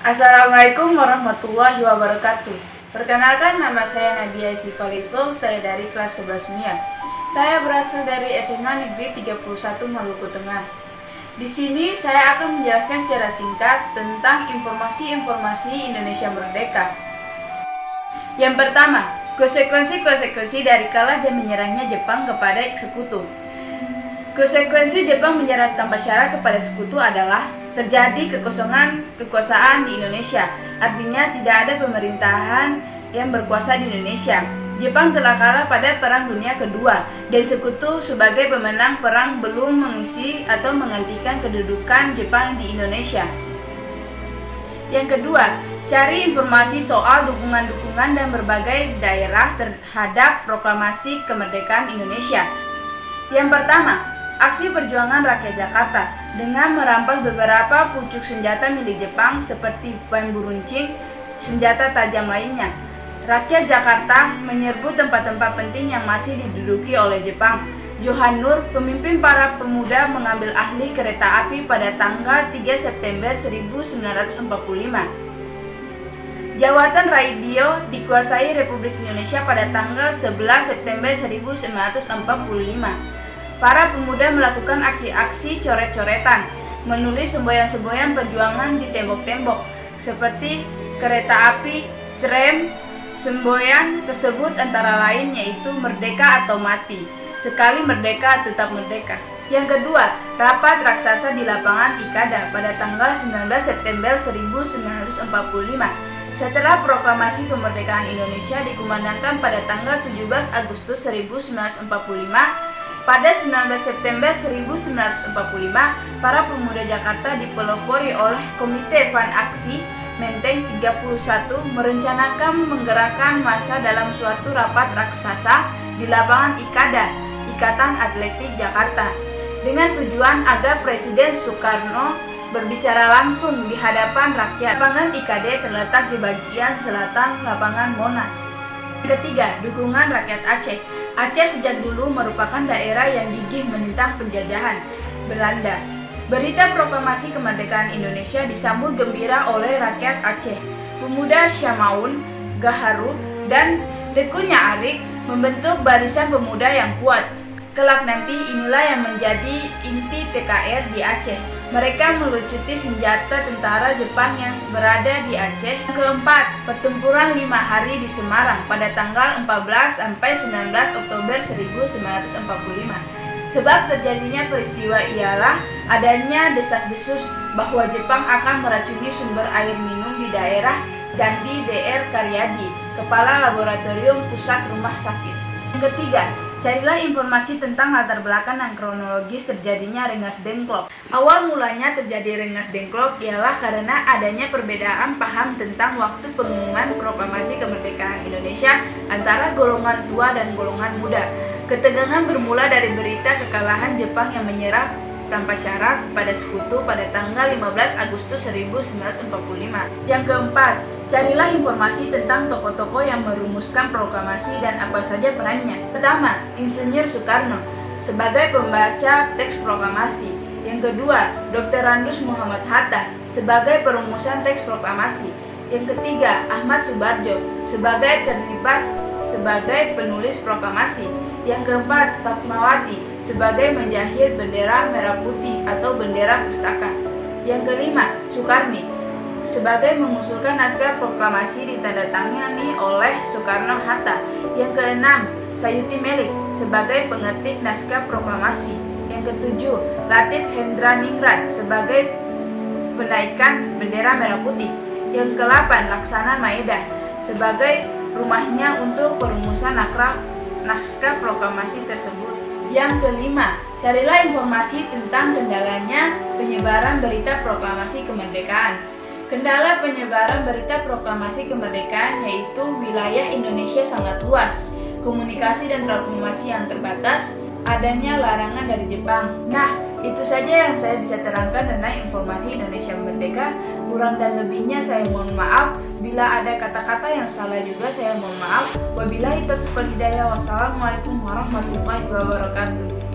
Assalamualaikum warahmatullahi wabarakatuh. Perkenalkan, nama saya Nadia Sifalisul, saya dari kelas 11 MIA. Saya berasal dari SMA Negeri 31 Maluku Tengah. Di sini saya akan menjelaskan secara singkat tentang informasi-informasi Indonesia Merdeka. Yang pertama, konsekuensi dari kalah dan menyerahnya Jepang kepada sekutu. Konsekuensi Jepang menyerah tanpa syarat kepada sekutu adalah terjadi kekosongan kekuasaan di Indonesia. Artinya tidak ada pemerintahan yang berkuasa di Indonesia. Jepang telah kalah pada Perang Dunia Kedua dan sekutu sebagai pemenang perang belum mengisi atau menggantikan kedudukan Jepang di Indonesia. Yang kedua, cari informasi soal dukungan-dukungan dan berbagai daerah terhadap proklamasi kemerdekaan Indonesia. Yang pertama, aksi perjuangan rakyat Jakarta dengan merampas beberapa pucuk senjata milik Jepang seperti bambu runcing, senjata tajam lainnya. Rakyat Jakarta menyerbu tempat-tempat penting yang masih diduduki oleh Jepang. Johan Nur, pemimpin para pemuda, mengambil alih kereta api pada tanggal 3 September 1945. Jawatan radio dikuasai Republik Indonesia pada tanggal 11 September 1945. Para pemuda melakukan aksi-aksi coret-coretan, menulis semboyan-semboyan perjuangan di tembok-tembok, seperti kereta api, tram. Semboyan tersebut antara lain yaitu merdeka atau mati, sekali merdeka tetap merdeka. Yang kedua, rapat raksasa di lapangan Ikada pada tanggal 19 September 1945. Setelah proklamasi kemerdekaan Indonesia dikumandangkan pada tanggal 17 Agustus 1945, pada 19 September 1945, para pemuda Jakarta dipelopori oleh Komite Van Aksi Menteng 31 merencanakan menggerakkan massa dalam suatu rapat raksasa di lapangan Ikada, Ikatan Atletik Jakarta, dengan tujuan agar Presiden Soekarno berbicara langsung di hadapan rakyat. Lapangan Ikada terletak di bagian selatan lapangan Monas. Ketiga, dukungan rakyat Aceh. Aceh sejak dulu merupakan daerah yang gigih menentang penjajahan Belanda. Berita proklamasi kemerdekaan Indonesia disambut gembira oleh rakyat Aceh. Pemuda Syamaun, Gaharu, dan Dekunya Arik membentuk barisan pemuda yang kuat. Kelak nanti inilah yang menjadi inti TKR di Aceh. Mereka melucuti senjata tentara Jepang yang berada di Aceh. Keempat, pertempuran 5 hari di Semarang pada tanggal 14 sampai 19 Oktober 1945. Sebab terjadinya peristiwa ialah adanya desas-desus bahwa Jepang akan meracuni sumber air minum di daerah Candi Dr. Karyadi, Kepala Laboratorium Pusat Rumah Sakit. Yang ketiga, carilah informasi tentang latar belakang dan kronologis terjadinya Rengas Dengklok. Awal mulanya terjadi Rengas Dengklok ialah karena adanya perbedaan paham tentang waktu pengumuman proklamasi kemerdekaan Indonesia antara golongan tua dan golongan muda. Ketegangan bermula dari berita kekalahan Jepang yang menyerah tanpa syarat pada sekutu pada tanggal 15 Agustus 1945. Yang keempat, carilah informasi tentang tokoh-tokoh yang merumuskan proklamasi dan apa saja perannya. Pertama, Insinyur Soekarno sebagai pembaca teks proklamasi. Yang kedua, Dr. Randus Muhammad Hatta sebagai perumusan teks proklamasi. Yang ketiga, Ahmad Subarjo sebagai terlibat sebagai penulis proklamasi. Yang keempat, Fatmawati sebagai menjahit bendera merah putih atau bendera pustaka. Yang kelima, Soekarni sebagai mengusulkan naskah proklamasi ditandatangani oleh Soekarno-Hatta. Yang keenam, Sayuti Melik sebagai pengetik naskah proklamasi. Yang ketujuh, Latif Hendraningrat sebagai penaikan bendera merah putih. Yang ke-8, Laksana Maeda sebagai rumahnya untuk perumusan naskah proklamasi tersebut. Yang kelima, carilah informasi tentang kendalanya penyebaran berita proklamasi kemerdekaan. Kendala penyebaran berita proklamasi kemerdekaan yaitu wilayah Indonesia sangat luas, komunikasi dan transformasi yang terbatas, adanya larangan dari Jepang. Nah, itu saja yang saya bisa terangkan tentang informasi Indonesia Merdeka. Kurang dan lebihnya saya mohon maaf. Bila ada kata-kata yang salah juga saya mohon maaf. Wabillahi taufiq wal hidayah. Wassalamualaikum warahmatullahi wabarakatuh.